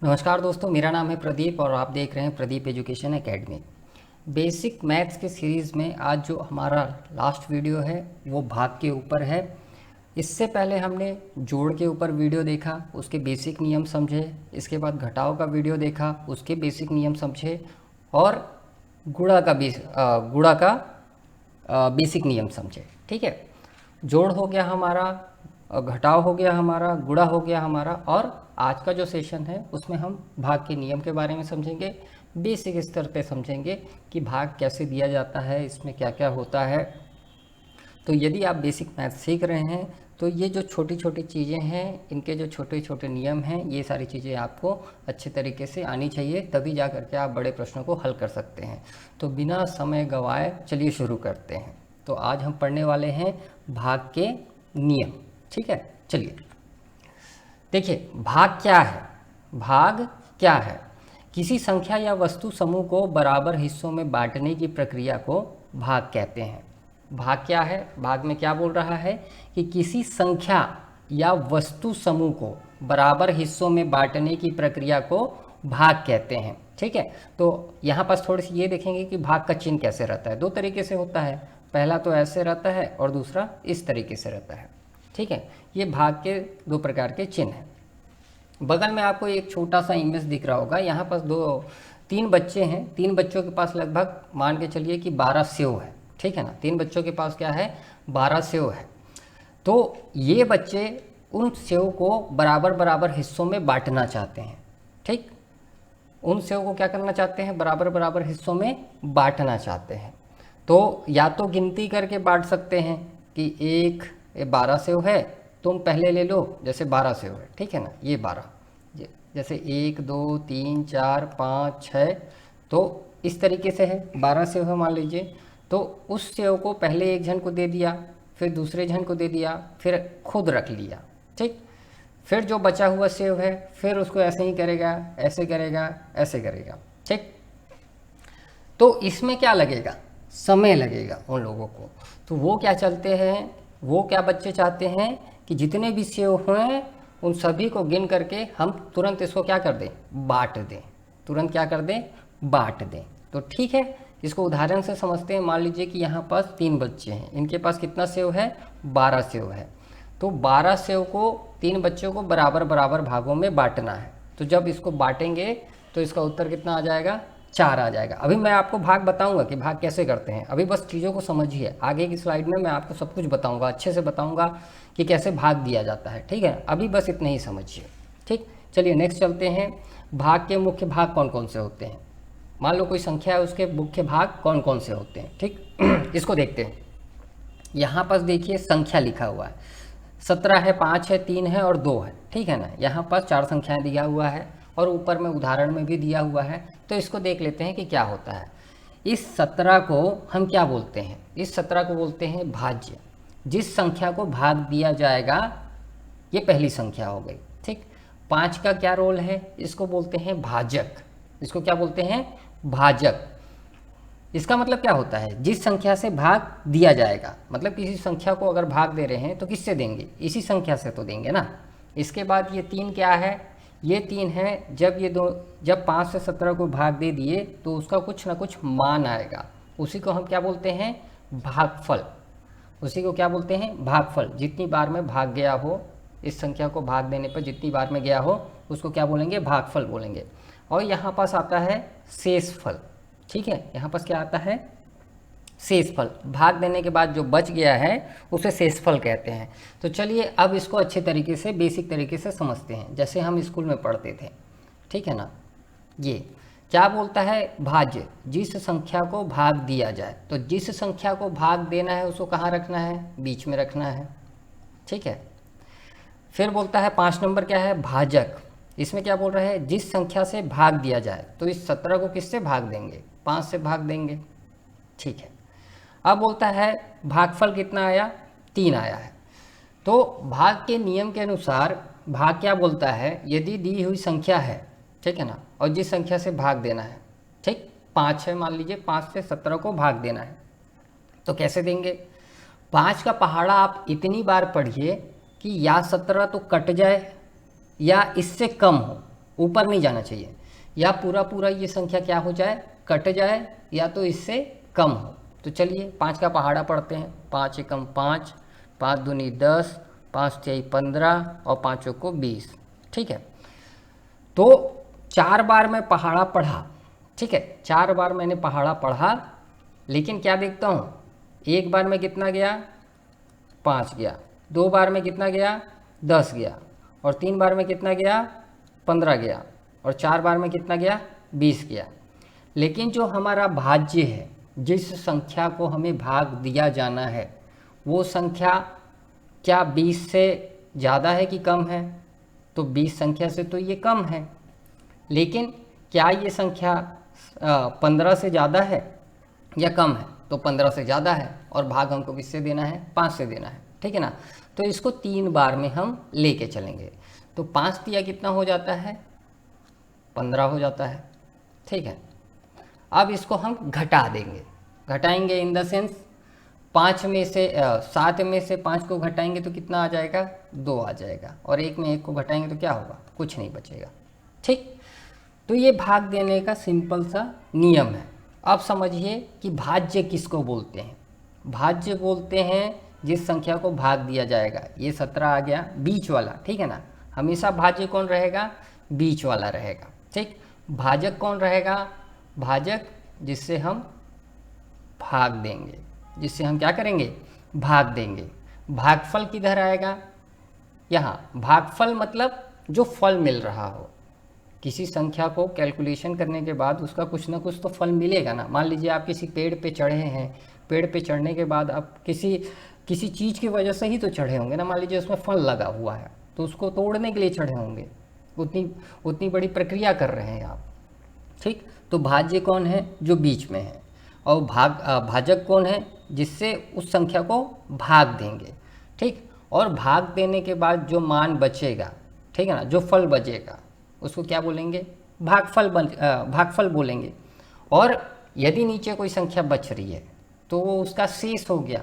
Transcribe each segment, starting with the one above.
नमस्कार दोस्तों, मेरा नाम है प्रदीप और आप देख रहे हैं Pradeep education academy. Basic maths के सीरीज़ में आज जो हमारा लास्ट वीडियो है वो भाग के ऊपर है। इससे पहले हमने जोड़ के ऊपर वीडियो देखा, उसके बेसिक नियम समझे। इसके बाद घटाव का वीडियो देखा, उसके बेसिक नियम समझे। और गुणा का बेसिक नियम समझे। ठीक है, जोड़ हो गया हमारा, घटाव हो गया हमारा, गुणा हो गया हमारा। और आज का जो सेशन है उसमें हम भाग के नियम के बारे में समझेंगे। बेसिक स्तर पे समझेंगे कि भाग कैसे दिया जाता है, इसमें क्या क्या होता है। तो यदि आप बेसिक मैथ सीख रहे हैं तो ये जो छोटी छोटी चीज़ें हैं, इनके जो छोटे छोटे नियम हैं, ये सारी चीज़ें आपको अच्छे तरीके से आनी चाहिए, तभी जा करके आप बड़े प्रश्नों को हल कर सकते हैं। तो बिना समय गंवाए चलिए शुरू करते हैं। तो आज हम पढ़ने वाले हैं भाग के नियम। ठीक है, चलिए देखिए भाग क्या है। भाग क्या है? किसी संख्या या वस्तु समूह को बराबर हिस्सों में बांटने की प्रक्रिया को भाग कहते हैं। भाग क्या है? भाग में क्या बोल रहा है कि किसी संख्या या वस्तु समूह को बराबर हिस्सों में बांटने की प्रक्रिया को भाग कहते हैं। ठीक है, तो यहाँ पास थोड़ी सी ये देखेंगे कि भाग का चिन्ह कैसे रहता है। दो तरीके से होता है, पहला तो ऐसे रहता है और दूसरा इस तरीके से रहता है। ठीक है, ये भाग के दो प्रकार के चिन्ह हैं। बगल में आपको एक छोटा सा इमेज दिख रहा होगा। यहाँ पास तीन बच्चे हैं। तीन बच्चों के पास लगभग मान के चलिए कि 12 सेव है। ठीक है ना, तीन बच्चों के पास क्या है? 12 सेव है। तो ये बच्चे उन सेव को बराबर बराबर हिस्सों में बांटना चाहते हैं। ठीक, उन सेव को क्या करना चाहते हैं? बराबर बराबर हिस्सों में बांटना चाहते हैं। तो या तो गिनती करके बांट सकते हैं कि 12 सेव है, तुम पहले ले लो, जैसे 12 सेव है। ठीक है ना, ये 12, जैसे 1 2 3 4 5 6, तो इस तरीके से है। 12 सेव है मान लीजिए, तो उस सेव को पहले एक जन को दे दिया, फिर दूसरे जन को दे दिया, फिर खुद रख लिया। ठीक, फिर जो बचा हुआ सेव है फिर उसको ऐसे ही करेगा, ऐसे करेगा, ऐसे करेगा। ठीक, तो इसमें क्या लगेगा? समय लगेगा उन लोगों को। तो वो क्या चलते हैं, वो क्या बच्चे चाहते हैं कि जितने भी सेव हुए उन सभी को गिन करके हम तुरंत इसको क्या कर दें? बांट दें। तुरंत क्या कर दें? बांट दें। तो ठीक है, इसको उदाहरण से समझते हैं। मान लीजिए कि यहाँ पास 3 बच्चे हैं, इनके पास कितना सेव है? 12 सेव है। तो 12 सेव को 3 बच्चों को बराबर बराबर भागों में बांटना है। तो जब इसको बांटेंगे तो इसका उत्तर कितना आ जाएगा? 4 आ जाएगा। अभी मैं आपको भाग बताऊंगा कि भाग कैसे करते हैं। अभी बस चीज़ों को समझिए, आगे की स्लाइड में मैं आपको सब कुछ बताऊंगा, अच्छे से बताऊंगा कि कैसे भाग दिया जाता है। ठीक है, अभी बस इतने ही समझिए। ठीक, चलिए नेक्स्ट चलते हैं। भाग के मुख्य भाग कौन कौन से होते हैं? मान लो कोई संख्या है, उसके मुख्य भाग कौन कौन से होते हैं। ठीक इसको देखते हैं। यहाँ पास देखिए संख्या लिखा हुआ है, 17 है, 5 है, 3 है और 2 है। ठीक है ना, यहाँ पास 4 संख्याएं दिया हुआ है और ऊपर में उदाहरण में भी दिया हुआ है। तो इसको देख लेते हैं कि क्या होता है। इस 17 को हम क्या बोलते हैं? इस 17 को बोलते हैं भाज्य। जिस संख्या को भाग दिया जाएगा ये पहली संख्या हो गई। ठीक, 5 का क्या रोल है? इसको बोलते हैं भाजक। इसको क्या बोलते हैं? भाजक। इसका मतलब क्या होता है? जिस संख्या से भाग दिया जाएगा, मतलब किसी संख्या को अगर भाग दे रहे हैं तो किससे देंगे? इसी संख्या से तो देंगे ना। इसके बाद ये 3 क्या है? ये 3 है, जब 5 से 17 को भाग दे दिए तो उसका कुछ ना कुछ मान आएगा, उसी को हम क्या बोलते हैं? भागफल। उसी को क्या बोलते हैं? भागफल। जितनी बार में भाग गया हो, इस संख्या को भाग देने पर जितनी बार में गया हो उसको क्या बोलेंगे? भागफल बोलेंगे। और यहाँ पास आता है शेषफल। ठीक है, यहाँ पास क्या आता है? शेषफल। भाग देने के बाद जो बच गया है उसे शेषफल कहते हैं। तो चलिए अब इसको अच्छे तरीके से, बेसिक तरीके से समझते हैं, जैसे हम स्कूल में पढ़ते थे। ठीक है ना, ये क्या बोलता है? भाज्य। जिस संख्या को भाग दिया जाए, तो जिस संख्या को भाग देना है उसको कहाँ रखना है? बीच में रखना है। ठीक है, फिर बोलता है 5 नंबर क्या है? भाजक। इसमें क्या बोल रहा है? जिस संख्या से भाग दिया जाए, तो इस 17 को किससे भाग देंगे? 5 से भाग देंगे। ठीक है, अब बोलता है भागफल कितना आया? 3 आया है। तो भाग के नियम के अनुसार भाग क्या बोलता है? यदि दी हुई संख्या है, ठीक है ना, और जिस संख्या से भाग देना है, ठीक 5 है मान लीजिए, 5 से 17 को भाग देना है, तो कैसे देंगे? 5 का पहाड़ा आप इतनी बार पढ़िए कि या 17 तो कट जाए या इससे कम हो। ऊपर नहीं जाना चाहिए, या पूरा पूरा ये संख्या क्या हो जाए, कट जाए, या तो इससे कम हो। तो चलिए 5 का पहाड़ा पढ़ते हैं। 5 एकम 5, 5 दूनी 10, 5 तिहाई 15 और 5 को 20। ठीक है, तो 4 बार मैं पहाड़ा पढ़ा। ठीक है, 4 बार मैंने पहाड़ा पढ़ा, लेकिन क्या देखता हूँ, एक बार में कितना गया, 5 गया, 2 बार में कितना गया, 10 गया, और 3 बार में कितना गया, 15 गया, और 4 बार में कितना गया, 20 गया। लेकिन जो हमारा भाज्य है, जिस संख्या को हमें भाग दिया जाना है, वो संख्या क्या 20 से ज़्यादा है कि कम है? तो 20 संख्या से तो ये कम है। लेकिन क्या ये संख्या 15 से ज़्यादा है या कम है? तो 15 से ज़्यादा है, और भाग हमको किससे देना है, 5 से देना है। ठीक है ना, तो इसको 3 बार में हम लेके चलेंगे। तो 5 तिया कितना हो जाता है, 15 हो जाता है। ठीक है, अब इसको हम घटा देंगे, घटाएंगे इन द सेंस 5 में से 7 में से 5 को घटाएंगे तो कितना आ जाएगा, 2 आ जाएगा, और 1 में 1 को घटाएंगे तो क्या होगा, कुछ नहीं बचेगा। ठीक, तो ये भाग देने का सिंपल सा नियम है। अब समझिए कि भाज्य किसको बोलते हैं। भाज्य बोलते हैं जिस संख्या को भाग दिया जाएगा। ये 17 आ गया, बीच वाला। ठीक है ना, हमेशा भाज्य कौन रहेगा, बीच वाला रहेगा। ठीक, भाजक कौन रहेगा, भाजक जिससे हम भाग देंगे, जिससे हम क्या करेंगे, भाग देंगे। भागफल किधर आएगा, यहाँ। भागफल मतलब जो फल मिल रहा हो, किसी संख्या को कैलकुलेशन करने के बाद उसका कुछ ना कुछ तो फल मिलेगा ना। मान लीजिए आप किसी पेड़ पे चढ़े हैं, पेड़ पे चढ़ने के बाद आप किसी चीज़ की वजह से ही तो चढ़े होंगे ना। मान लीजिए उसमें फल लगा हुआ है, तो उसको तोड़ने के लिए चढ़े होंगे, उतनी बड़ी प्रक्रिया कर रहे हैं आप। ठीक, तो भाज्य कौन है, जो बीच में है, और भाजक कौन है, जिससे उस संख्या को भाग देंगे। ठीक, और भाग देने के बाद जो मान बचेगा, ठीक है ना, जो फल बचेगा उसको क्या बोलेंगे, भागफल बोलेंगे। और यदि नीचे कोई संख्या बच रही है तो वो उसका शेष हो गया,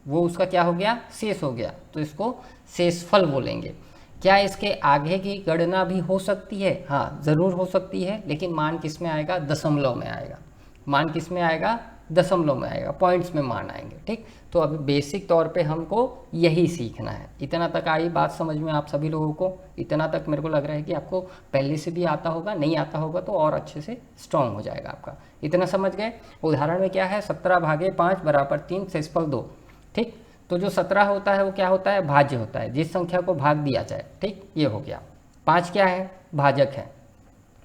वो उसका क्या हो गया, शेष हो गया, तो इसको शेषफल बोलेंगे। क्या इसके आगे की गणना भी हो सकती है? हाँ, ज़रूर हो सकती है, लेकिन मान किस में आएगा, दशमलव में आएगा। मान किस में आएगा, दशमलव में आएगा, पॉइंट्स में मान आएंगे। ठीक, तो अभी बेसिक तौर पे हमको यही सीखना है। इतना तक आई बात समझ में आप सभी लोगों को? इतना तक मेरे को लग रहा है कि आपको पहले से भी आता होगा, नहीं आता होगा तो और अच्छे से स्ट्रॉन्ग हो जाएगा आपका। इतना समझ गए? उदाहरण में क्या है, 17 भागे 5 बराबर 3, शेषफल 2। ठीक, तो जो 17 होता है वो क्या होता है, भाज्य होता है, जिस संख्या को भाग दिया जाए। ठीक, ये हो गया। 5 क्या है, भाजक है,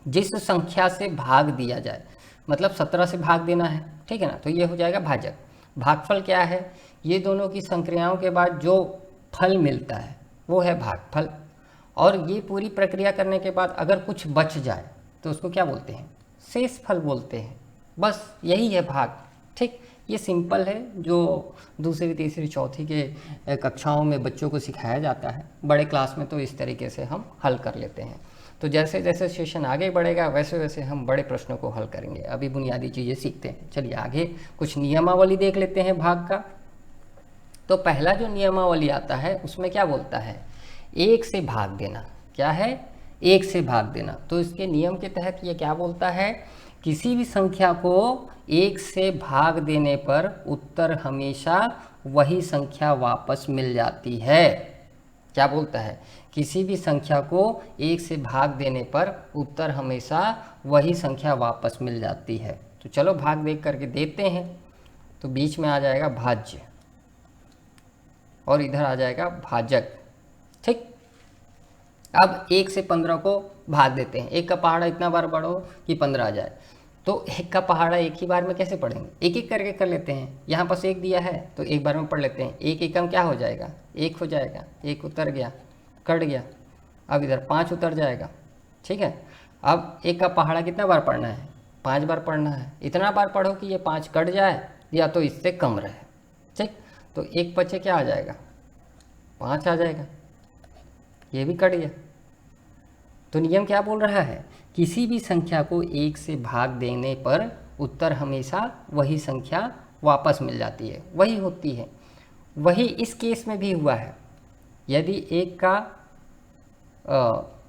जिस संख्या से भाग दिया जाए, मतलब 17 से भाग देना है। ठीक है ना, तो ये हो जाएगा भाजक। भागफल क्या है, ये दोनों की संक्रियाओं के बाद जो फल मिलता है वो है भागफल। और ये पूरी प्रक्रिया करने के बाद अगर कुछ बच जाए तो उसको क्या बोलते हैं, शेषफल बोलते हैं। बस यही है भाग। ठीक, ये सिंपल है, जो दूसरी तीसरी चौथी के कक्षाओं में बच्चों को सिखाया जाता है। बड़े क्लास में तो इस तरीके से हम हल कर लेते हैं। तो जैसे जैसे सेशन आगे बढ़ेगा वैसे वैसे हम बड़े प्रश्नों को हल करेंगे। अभी बुनियादी चीज़ें सीखते हैं। चलिए आगे कुछ नियमावली देख लेते हैं भाग का। तो पहला जो नियमावली आता है उसमें क्या बोलता है, 1 से भाग देना। क्या है, 1 से भाग देना। तो इसके नियम के तहत ये क्या बोलता है, किसी भी संख्या को 1 से भाग देने पर उत्तर हमेशा वही संख्या वापस मिल जाती है। क्या बोलता है, किसी भी संख्या को 1 से भाग देने पर उत्तर हमेशा वही संख्या वापस मिल जाती है। तो चलो भाग देख करके देते हैं। तो बीच में आ जाएगा भाज्य और इधर आ जाएगा भाजक। ठीक, अब 1 से 15 को भाग देते हैं। 1 का पहाड़ा इतना बार पढ़ो कि 15 आ जाए। तो 1 का पहाड़ा एक ही बार में कैसे पढ़ेंगे, एक एक करके कर लेते हैं। यहाँ पास 1 दिया है तो एक बार में पढ़ लेते हैं। 1 एकम क्या हो जाएगा, 1 हो जाएगा। 1 उतर गया, कट गया। अब इधर 5 उतर जाएगा। ठीक है, अब 1 का पहाड़ा कितना बार पढ़ना है, 5 बार पढ़ना है। इतना बार पढ़ो कि ये 5 कट जाए या तो इससे कम रहे। ठीक, तो 1 पचे क्या आ जाएगा, 5 आ जाएगा। ये भी कट गया। तो नियम क्या बोल रहा है, किसी भी संख्या को 1 से भाग देने पर उत्तर हमेशा वही संख्या वापस मिल जाती है, वही होती है। वही इस केस में भी हुआ है। यदि 1 का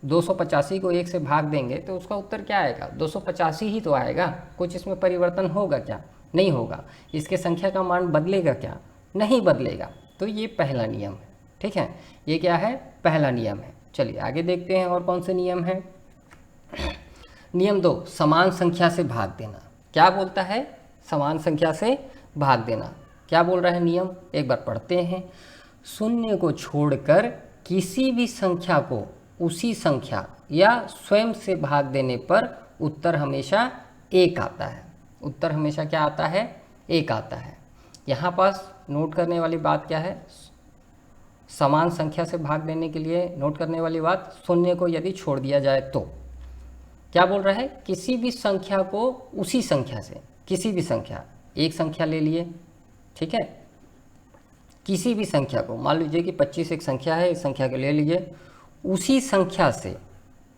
285 को 1 से भाग देंगे तो उसका उत्तर क्या आएगा? 285 ही तो आएगा। कुछ इसमें परिवर्तन होगा क्या? नहीं होगा। इसके संख्या का मान बदलेगा क्या? नहीं बदलेगा। तो ये पहला नियम है, ठीक है। ये क्या है? पहला नियम है। चलिए आगे देखते हैं और कौन से नियम है। नियम 2, समान संख्या से भाग देना। क्या बोलता है? समान संख्या से भाग देना। क्या बोल रहा है नियम? एक बार पढ़ते हैं। शून्य को छोड़कर किसी भी संख्या को उसी संख्या या स्वयं से भाग देने पर उत्तर हमेशा 1 आता है। उत्तर हमेशा क्या आता है? 1 आता है। यहाँ पास नोट करने वाली बात क्या है? समान संख्या से भाग देने के लिए नोट करने वाली बात, शून्य को यदि छोड़ दिया जाए तो क्या बोल रहा है? किसी भी संख्या को उसी संख्या से, किसी भी संख्या, एक संख्या ले लिए, ठीक है, किसी भी संख्या को, मान लीजिए कि 25 एक संख्या है, इस संख्या को ले लीजिए, उसी संख्या से,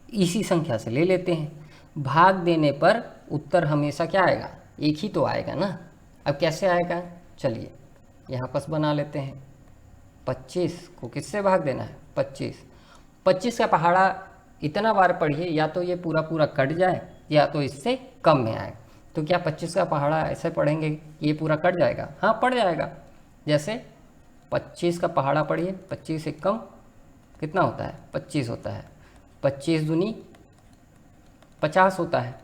इसी संख्या से ले लेते हैं, भाग देने पर उत्तर हमेशा क्या आएगा? 1 ही तो आएगा ना। अब कैसे आएगा? चलिए यहाँ पास बना लेते हैं। 25 को किससे भाग देना है? 25 का पहाड़ा इतना बार पढ़िए, या तो ये पूरा पूरा कट जाए या तो इससे कम में आए। तो क्या 25 का पहाड़ा ऐसे पढ़ेंगे ये पूरा कट जाएगा? हाँ, पड़ जाएगा। जैसे 25 का पहाड़ा पढ़िए, 25 से कम कितना होता है? 25 होता है। 25 दूनी 50 होता है।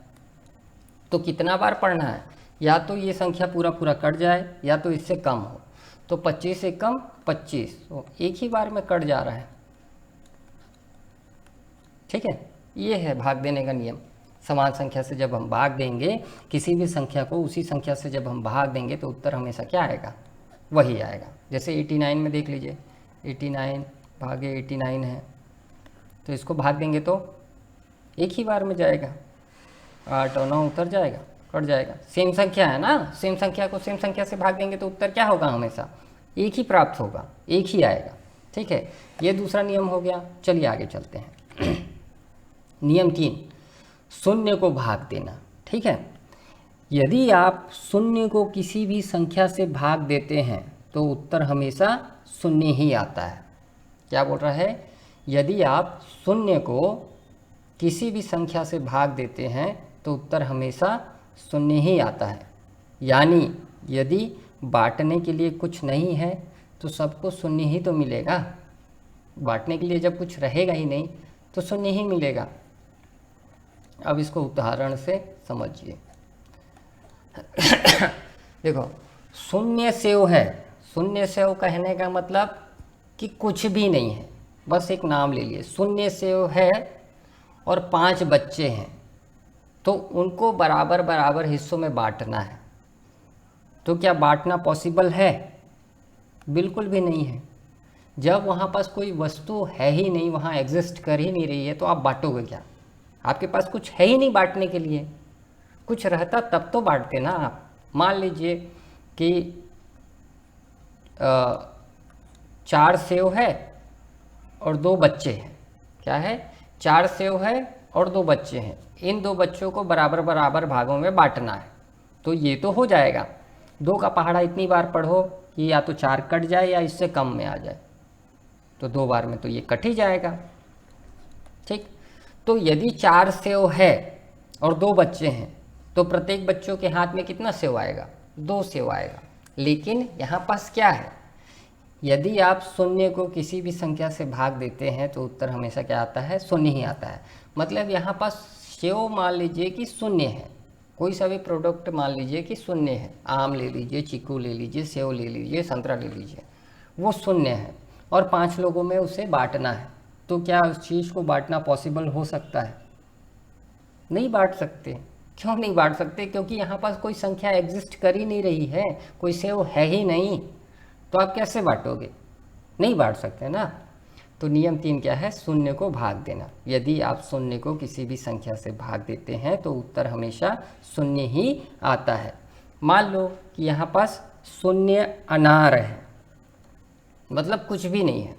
तो कितना बार पढ़ना है? या तो ये संख्या पूरा पूरा कट जाए या तो इससे कम हो। तो 25 से कम 25, तो एक ही बार में कट जा रहा है, ठीक है। ये है भाग देने का नियम। समान संख्या से जब हम भाग देंगे, किसी भी संख्या को उसी संख्या से जब हम भाग देंगे तो उत्तर हमेशा क्या आएगा? वही आएगा। जैसे 89 में देख लीजिए, 89 भागे 89 है, तो इसको भाग देंगे तो एक ही बार में जाएगा, 8 और 9 उतर जाएगा, कट जाएगा। सेम संख्या है ना, सेम संख्या को सेम संख्या से भाग देंगे तो उत्तर क्या होगा? हमेशा 1 ही प्राप्त होगा, 1 ही आएगा, ठीक है। ये दूसरा नियम हो गया। चलिए आगे चलते हैं। नियम 3, शून्य को भाग देना, ठीक है। यदि आप शून्य को किसी भी संख्या से भाग देते हैं तो उत्तर हमेशा शून्य ही आता है। क्या बोल रहा है? यदि आप शून्य को किसी भी संख्या से भाग देते हैं तो उत्तर हमेशा शून्य ही आता है। यानी यदि बांटने के लिए कुछ नहीं है तो सबको शून्य ही तो मिलेगा। बांटने के लिए जब कुछ रहेगा ही नहीं तो शून्य ही मिलेगा। अब इसको उदाहरण से समझिए। देखो, शून्य सेव है। शून्य सेव कहने का मतलब कि कुछ भी नहीं है, बस एक नाम ले लिए। शून्य सेव है और 5 बच्चे हैं, तो उनको बराबर बराबर हिस्सों में बांटना है। तो क्या बांटना पॉसिबल है? बिल्कुल भी नहीं है। जब वहाँ पास कोई वस्तु है ही नहीं, वहाँ एग्जिस्ट कर ही नहीं रही है, तो आप बांटोगे क्या? आपके पास कुछ है ही नहीं बांटने के लिए। कुछ रहता तब तो बांटते ना आप। मान लीजिए कि 4 सेव है और 2 बच्चे हैं। क्या है? 4 सेव है और 2 बच्चे हैं। इन 2 बच्चों को बराबर बराबर भागों में बांटना है, तो ये तो हो जाएगा। 2 का पहाड़ा इतनी बार पढ़ो कि या तो 4 कट जाए या इससे कम में आ जाए, तो 2 बार में तो ये कट ही जाएगा, ठीक। तो यदि 4 सेव है और 2 बच्चे हैं तो प्रत्येक बच्चों के हाथ में कितना सेव आएगा? 2 सेव आएगा। लेकिन यहाँ पास क्या है? यदि आप शून्य को किसी भी संख्या से भाग देते हैं तो उत्तर हमेशा क्या आता है? शून्य ही आता है। मतलब यहाँ पास सेव मान लीजिए कि शून्य है, कोई सा भी प्रोडक्ट मान लीजिए कि शून्य है। आम ले लीजिए, चीकू ले लीजिए, सेव ले लीजिए, संतरा ले लीजिए, वो शून्य है और 5 लोगों में उसे बांटना है। तो क्या उस चीज़ को बांटना पॉसिबल हो सकता है? नहीं बांट सकते। क्यों नहीं बांट सकते? क्योंकि यहाँ पास कोई संख्या एग्जिस्ट कर ही नहीं रही है, कोई सेव है ही नहीं, तो आप कैसे बांटोगे? नहीं बांट सकते ना। तो नियम 3 क्या है? शून्य को भाग देना। यदि आप शून्य को किसी भी संख्या से भाग देते हैं तो उत्तर हमेशा शून्य ही आता है। मान लो कि यहाँ पास शून्य अनार है, मतलब कुछ भी नहीं है,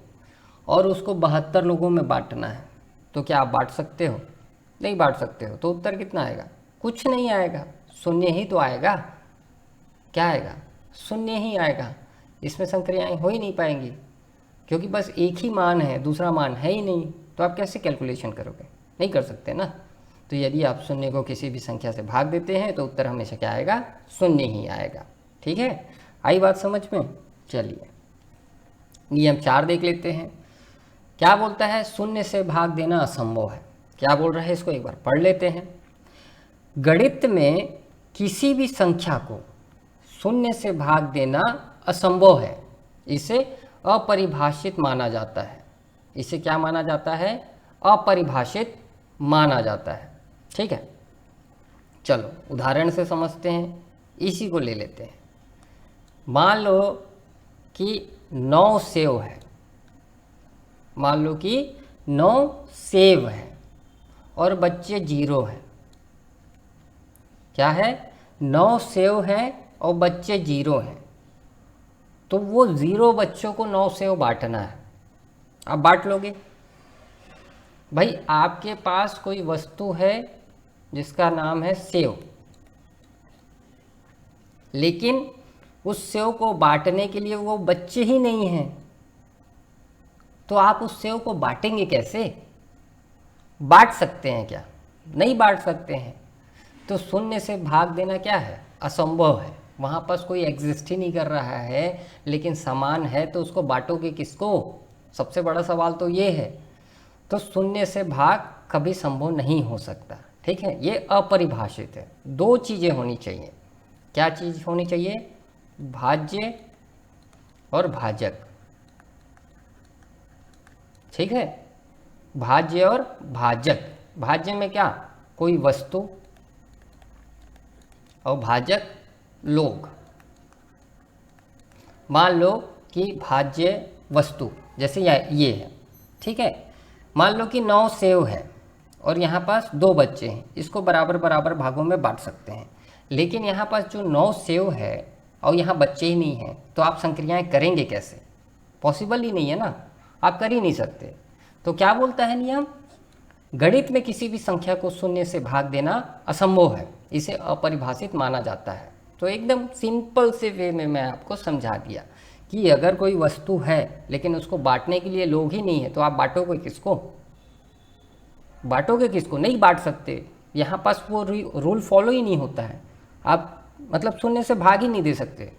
और उसको 72 लोगों में बांटना है, तो क्या आप बांट सकते हो? नहीं बांट सकते हो। तो उत्तर कितना आएगा? कुछ नहीं आएगा, शून्य ही तो आएगा। क्या आएगा? शून्य ही आएगा। इसमें संक्रियाएं हो ही नहीं पाएंगी, क्योंकि बस एक ही मान है, दूसरा मान है ही नहीं। तो आप कैसे कैलकुलेशन करोगे? नहीं कर सकते ना। तो यदि आप शून्य को किसी भी संख्या से भाग देते हैं तो उत्तर हमेशा क्या आएगा? शून्य ही आएगा। ठीक है, आई बात समझ में? चलिए नियम 4 देख लेते हैं। क्या बोलता है? शून्य से भाग देना असंभव है। क्या बोल रहा है इसको एक बार पढ़ लेते हैं। गणित में किसी भी संख्या को शून्य से भाग देना असंभव है, इसे अपरिभाषित माना जाता है। इसे क्या माना जाता है? अपरिभाषित माना जाता है। ठीक है, चलो उदाहरण से समझते हैं, इसी को ले लेते हैं। मान लो कि 9 सेव है, मान लो कि 9 सेव है और बच्चे 0 हैं। क्या है? 9 सेव हैं और बच्चे 0 हैं। तो वो 0 बच्चों को 9 सेव बांटना है। आप बांट लोगे? भाई आपके पास कोई वस्तु है जिसका नाम है सेव, लेकिन उस सेव को बांटने के लिए वो बच्चे ही नहीं हैं, तो आप उस सेव को बांटेंगे कैसे? बांट सकते हैं क्या? नहीं बांट सकते हैं। तो शून्य से भाग देना क्या है? असंभव है। वहाँ पास कोई एग्जिस्ट ही नहीं कर रहा है, लेकिन समान है तो उसको बांटोगे किसको? सबसे बड़ा सवाल तो ये है। तो शून्य से भाग कभी संभव नहीं हो सकता। ठीक है, ये अपरिभाषित है। 2 चीज़ें होनी चाहिए। क्या चीज़ होनी चाहिए? भाज्य और भाजक। ठीक है, भाज्य और भाजक। भाज्य में क्या? कोई वस्तु, और भाजक लोग। मान लो कि भाज्य वस्तु जैसे ये है। ठीक है, मान लो कि 9 सेव है और यहाँ पास 2 बच्चे हैं, इसको बराबर बराबर भागों में बांट सकते हैं। लेकिन यहाँ पास जो 9 सेव है और यहाँ बच्चे ही नहीं हैं, तो आप संक्रियाएं करेंगे कैसे? पॉसिबल ही नहीं है ना, आप कर ही नहीं सकते। तो क्या बोलता है नियम? गणित में किसी भी संख्या को शून्य से भाग देना असंभव है, इसे अपरिभाषित माना जाता है। तो एकदम सिंपल से वे में मैं आपको समझा दिया कि अगर कोई वस्तु है लेकिन उसको बांटने के लिए लोग ही नहीं है, तो आप बांटोगे किसको? बांटोगे किसको? नहीं बांट सकते। यहाँ पास वो रूल फॉलो ही नहीं होता है। आप मतलब शून्य से भाग ही नहीं दे सकते,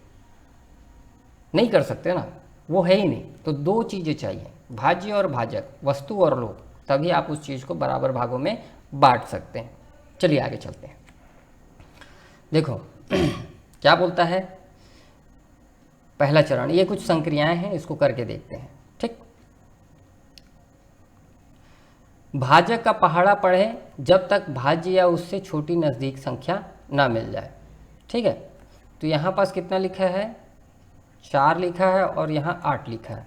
नहीं कर सकते ना, वो है ही नहीं। तो 2 चीज़ें चाहिए, भाज्य और भाजक, वस्तु और लोग, तभी आप उस चीज़ को बराबर भागों में बांट सकते हैं। चलिए आगे चलते हैं। देखो क्या बोलता है पहला चरण। ये कुछ संक्रियाएं हैं, इसको करके देखते हैं। ठीक, भाजक का पहाड़ा पढ़े जब तक भाज्य या उससे छोटी नज़दीक संख्या ना मिल जाए। ठीक है, तो यहाँ पास कितना लिखा है? 4 लिखा है और यहाँ 8 लिखा है।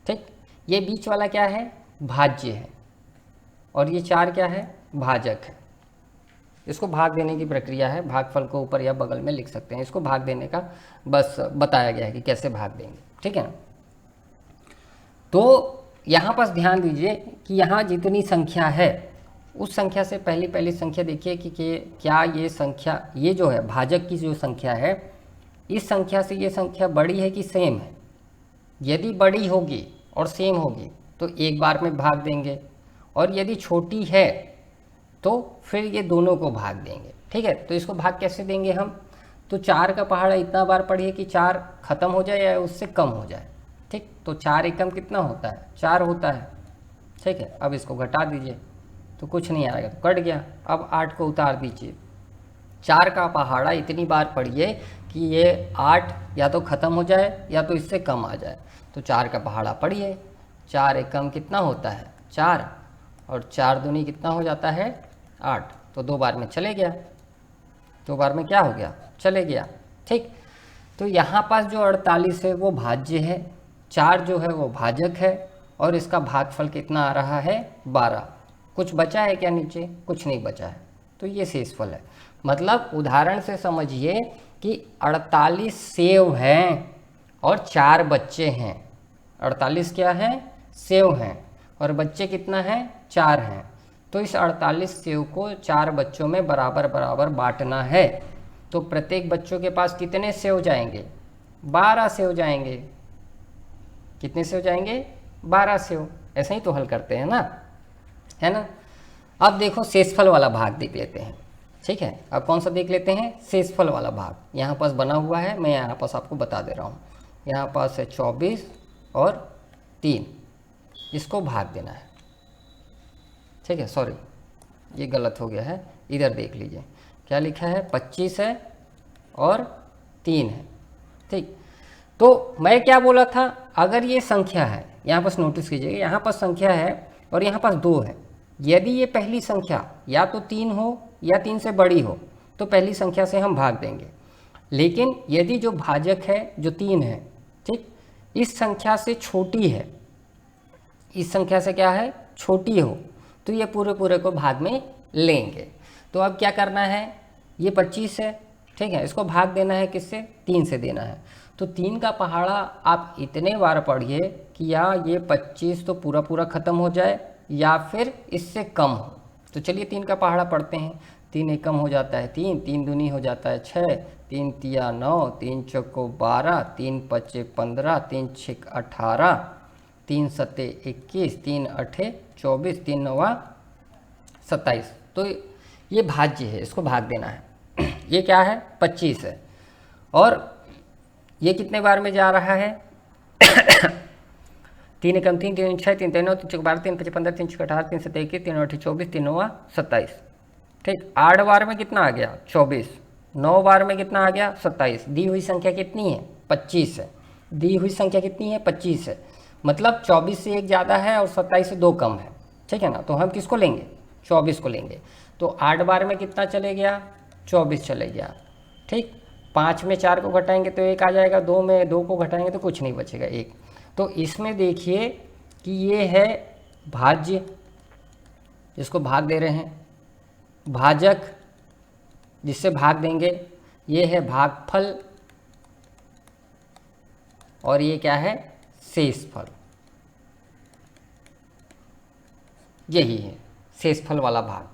ठीक, ये बीच वाला क्या है? भाज्य है, और ये 4 क्या है? भाजक है। इसको भाग देने की प्रक्रिया है, भागफल को ऊपर या बगल में लिख सकते हैं। इसको भाग देने का बस बताया गया है कि कैसे भाग देंगे। ठीक है ना? तो यहाँ पास ध्यान दीजिए कि यहाँ जितनी संख्या है उस संख्या से पहली संख्या देखिए कि क्या ये संख्या, ये जो है भाजक की जो संख्या है, इस संख्या से ये संख्या बड़ी है कि सेम है? यदि बड़ी होगी और सेम होगी तो एक बार में भाग देंगे, और यदि छोटी है तो फिर ये दोनों को भाग देंगे। ठीक है, तो इसको भाग कैसे देंगे हम? तो 4 का पहाड़ा इतना बार पढ़िए कि 4 खत्म हो जाए या उससे कम हो जाए। ठीक, तो 4 एकम कितना होता है? 4 होता है। ठीक है, अब इसको घटा दीजिए तो कुछ नहीं आएगा, तो कट गया। अब 8 को उतार दीजिए। 4 का पहाड़ा इतनी बार पढ़िए कि ये 8 या तो ख़त्म हो जाए या तो इससे कम आ जाए। तो 4 का पहाड़ा पढ़िए, 4 एकम कितना होता है? 4, और 4 दूनी कितना हो जाता है? 8। तो 2 बार में चले गया, 2 बार में क्या हो गया? चले गया। ठीक, तो यहाँ पास जो 48 है वो भाज्य है, 4 जो है वो भाजक है, और इसका भागफल कितना आ रहा है? 12। कुछ बचा है क्या नीचे? कुछ नहीं बचा है, तो ये शेषफल है। मतलब उदाहरण से समझिए कि 48 सेव हैं और 4 बच्चे हैं। 48 क्या है? सेव हैं, और बच्चे कितना है? 4 हैं। तो इस 48 सेव को 4 बच्चों में बराबर बराबर बांटना है। तो प्रत्येक बच्चों के पास कितने सेव जाएंगे? 12 सेव जाएंगे। कितने सेव जाएंगे? 12 सेव। ऐसे ही तो हल करते हैं ना, है ना। अब देखो शेषफल वाला भाग देख लेते हैं, ठीक है। अब कौन सा देख लेते हैं, शेषफल वाला भाग। यहाँ पास बना हुआ है, मैं यहाँ पास आपको बता दे रहा हूँ। यहाँ पास है 24 और 3, इसको भाग देना है, ठीक है। सॉरी ये गलत हो गया है, इधर देख लीजिए क्या लिखा है, 25 है और 3 है, ठीक। तो मैं क्या बोला था, अगर ये संख्या है, यहाँ पास नोटिस कीजिएगा, यहाँ पास संख्या है और यहाँ पास 2 है। यदि ये पहली संख्या या तो 3 हो या 3 से बड़ी हो तो पहली संख्या से हम भाग देंगे। लेकिन यदि जो भाजक है जो 3 है, ठीक, इस संख्या से छोटी है, इस संख्या से क्या है, छोटी हो, तो ये पूरे पूरे को भाग में लेंगे। तो अब क्या करना है, ये 25 है, ठीक है, इसको भाग देना है किससे, 3 से देना है। तो 3 का पहाड़ा आप इतने बार पढ़िए कि या ये 25 तो पूरा पूरा ख़त्म हो जाए या फिर इससे कम हो। तो चलिए 3 का पहाड़ा पढ़ते हैं। 3 एकम हो जाता है 3, 3 दूनी हो जाता है 6, 3 तिया 9, 3 चौको 12, 3 पचे 15, 3 छिक 18, 3 सत्ते 21, 3 अठे 24, 3 नवा 27। तो ये भाज्य है, इसको भाग देना है। ये क्या है, 25 है और ये कितने बार में जा रहा है 3 एकम 3, 3 6, 3 3 9, 3 12, 3 5 15, 3 6 18, 3 7 21, 3 8 24, 3 9 27, ठीक। 8 बार में कितना आ गया 24, 9 बार में कितना आ गया 27। दी हुई संख्या कितनी है 25 है, दी हुई संख्या कितनी है 25 है, मतलब 24 से 1 ज़्यादा है और 27 से 2 कम है, ठीक है ना। तो हम किसको लेंगे, 24 को लेंगे। तो 8 बार में कितना चले गया 24 चले गया, ठीक। 5 में 4 को घटाएंगे तो 1 आ जाएगा, 2 में 2 को घटाएंगे तो कुछ नहीं बचेगा 1। तो इसमें देखिए कि ये है भाज्य, जिसको भाग दे रहे हैं, भाजक जिससे भाग देंगे, ये है भागफल और ये क्या है शेषफल। यही है शेषफल वाला भाग,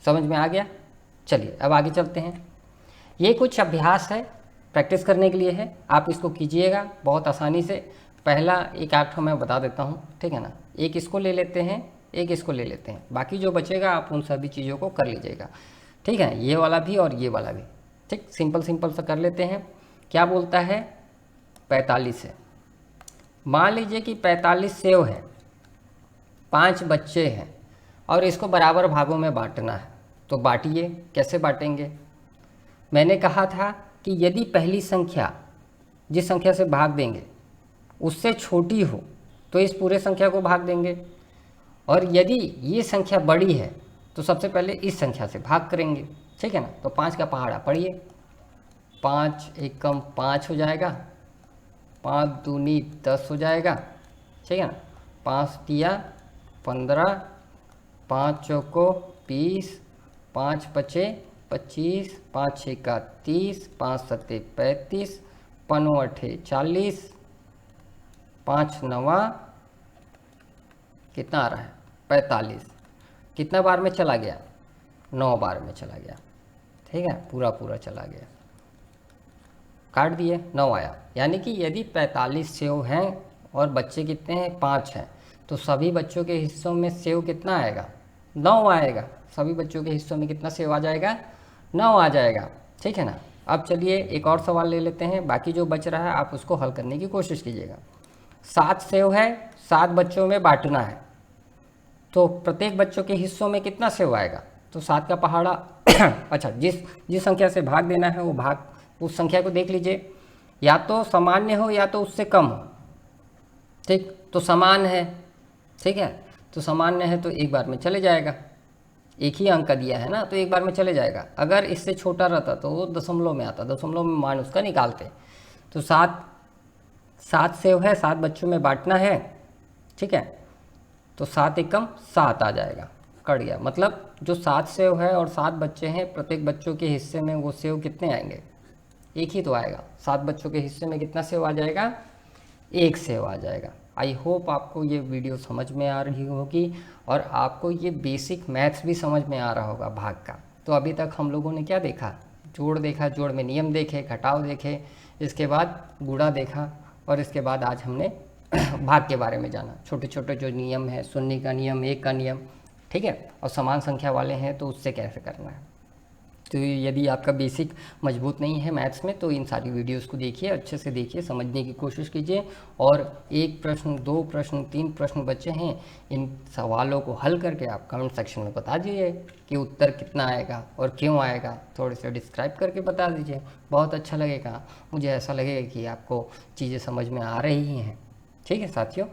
समझ में आ गया। चलिए अब आगे चलते हैं। ये कुछ अभ्यास है, प्रैक्टिस करने के लिए है, आप इसको कीजिएगा बहुत आसानी से। पहला एक आठ मैं बता देता हूँ, ठीक है ना। एक इसको ले लेते हैं, एक इसको ले लेते हैं, बाकी जो बचेगा आप उन सभी चीज़ों को कर लीजिएगा, ठीक है। ये वाला भी और ये वाला भी, ठीक। सिंपल सिंपल सा कर लेते हैं। क्या बोलता है 45 है। मान लीजिए कि 45 सेव है, 5 बच्चे हैं और इसको बराबर भागों में बांटना है। तो बांटिए, कैसे बांटेंगे। मैंने कहा था कि यदि पहली संख्या जिस संख्या से भाग देंगे उससे छोटी हो तो इस पूरे संख्या को भाग देंगे, और यदि ये संख्या बड़ी है तो सबसे पहले इस संख्या से भाग करेंगे, ठीक है ना। तो 5 का पहाड़ा पढ़िए, 5 एकम 5 हो जाएगा, 5 दूनी 10 हो जाएगा, ठीक है ना। 5 तिया 15, 5 चौको 20, 5 पचे 25, 5 छक्का 30, 5 सत्ते 35, 5 अठे 40, 5 नवा कितना आ रहा है 45। कितना बार में चला गया 9 बार में चला गया, ठीक है, पूरा पूरा चला गया, काट दिए 9 आया। यानी कि यदि 45 सेव हैं और बच्चे कितने हैं 5 हैं, तो सभी बच्चों के हिस्सों में सेव कितना आएगा 9 आएगा। सभी बच्चों के हिस्सों में कितना सेव आ जाएगा 9 आ जाएगा, ठीक है ना। अब चलिए एक और सवाल ले लेते हैं, बाकी जो बच रहा है आप उसको हल करने की कोशिश कीजिएगा। 7 सेव है, 7 बच्चों में बांटना है, तो प्रत्येक बच्चों के हिस्सों में कितना सेव आएगा। तो 7 का पहाड़ा अच्छा, जिस संख्या से भाग देना है वो भाग उस संख्या को देख लीजिए, या तो सामान्य हो या तो उससे कम हो, ठीक। तो समान है, ठीक है, तो सामान्य है तो एक बार में चले जाएगा, एक ही अंक दिया है ना तो एक बार में चले जाएगा। अगर इससे छोटा रहता तो वो दशमलव में आता, दशमलव में मान उसका निकालते। तो 7 सेव है, 7 बच्चों में बांटना है, ठीक है, तो 7 एकम 7 आ जाएगा, कट गया। मतलब जो 7 सेव है और 7 बच्चे हैं, प्रत्येक बच्चों के हिस्से में वो सेव कितने आएंगे, एक ही तो आएगा। 7 बच्चों के हिस्से में कितना सेव आ जाएगा, 1 सेव आ जाएगा। आई होप आपको ये वीडियो समझ में आ रही होगी और आपको ये बेसिक मैथ्स भी समझ में आ रहा होगा भाग का। तो अभी तक हम लोगों ने क्या देखा, जोड़ देखा, जोड़ में नियम देखे, घटाव देखे, इसके बाद गुणा देखा और इसके बाद आज हमने भाग के बारे में जाना, छोटे छोटे जो नियम है, शून्य का नियम, एक का नियम, ठीक है, और समान संख्या वाले हैं तो उससे कैसे करना है। तो यदि आपका बेसिक मजबूत नहीं है मैथ्स में तो इन सारी वीडियोस को देखिए, अच्छे से देखिए, समझने की कोशिश कीजिए। और एक प्रश्न, दो प्रश्न, तीन प्रश्न बचे हैं, इन सवालों को हल करके आप कमेंट सेक्शन में बता दीजिए कि उत्तर कितना आएगा और क्यों आएगा, थोड़े से डिस्क्राइब करके बता दीजिए, बहुत अच्छा लगेगा। मुझे ऐसा लगेगा कि आपको चीज़ें समझ में आ रही हैं। ठीक है साथियों,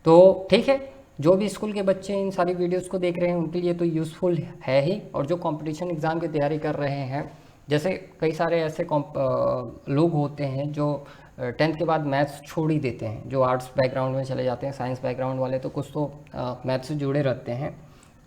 तो ठीक है, जो भी स्कूल के बच्चे इन सारी वीडियोस को देख रहे हैं उनके लिए तो यूज़फुल है ही, और जो कंपटीशन एग्ज़ाम की तैयारी कर रहे हैं, जैसे कई सारे ऐसे लोग होते हैं जो 10th के बाद मैथ्स छोड़ ही देते हैं, जो आर्ट्स बैकग्राउंड में चले जाते हैं, साइंस बैकग्राउंड वाले तो कुछ तो मैथ्स से जुड़े रहते हैं,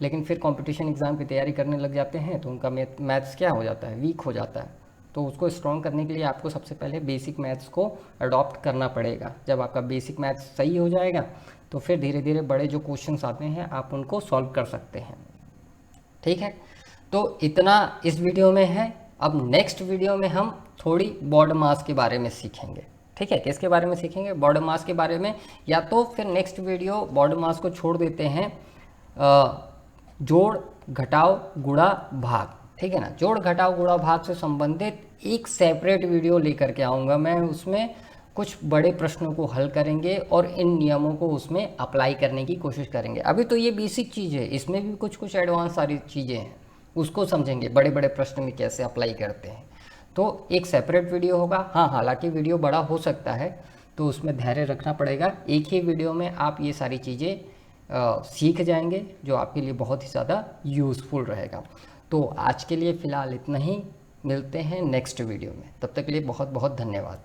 लेकिन फिर कंपटीशन एग्ज़ाम की तैयारी करने लग जाते हैं तो उनका मैथ्स क्या हो जाता है, वीक हो जाता है। तो उसको स्ट्रॉन्ग करने के लिए आपको सबसे पहले बेसिक मैथ्स को अडॉप्ट करना पड़ेगा। जब आपका बेसिक मैथ्स सही हो जाएगा तो फिर धीरे धीरे बड़े जो क्वेश्चंस आते हैं आप उनको सॉल्व कर सकते हैं। ठीक है, तो इतना इस वीडियो में है। अब नेक्स्ट वीडियो में हम थोड़ी बॉडी मास के बारे में सीखेंगे। ठीक है, किसके बारे में सीखेंगे, बॉडी मास के बारे में, या तो फिर नेक्स्ट वीडियो बॉडी मास को छोड़ देते हैं, जोड़ घटाव गुणा भाग। ठीक है ना, जोड़ घटाव गुणा भाग से संबंधित एक सेपरेट वीडियो लेकर के आऊँगा मैं, उसमें कुछ बड़े प्रश्नों को हल करेंगे और इन नियमों को उसमें अप्लाई करने की कोशिश करेंगे। अभी तो ये बेसिक चीज़ है, इसमें भी कुछ एडवांस सारी चीज़ें हैं, उसको समझेंगे बड़े बड़े प्रश्न में कैसे अप्लाई करते हैं। तो एक सेपरेट वीडियो होगा। हाँ, हालांकि वीडियो बड़ा हो सकता है तो उसमें धैर्य रखना पड़ेगा। एक ही वीडियो में आप ये सारी चीज़ें सीख जाएंगे जो आपके लिए बहुत ही ज़्यादा यूज़फुल रहेगा। तो आज के लिए फ़िलहाल इतना ही, मिलते हैं नेक्स्ट वीडियो में, तब तक के लिए बहुत बहुत धन्यवाद।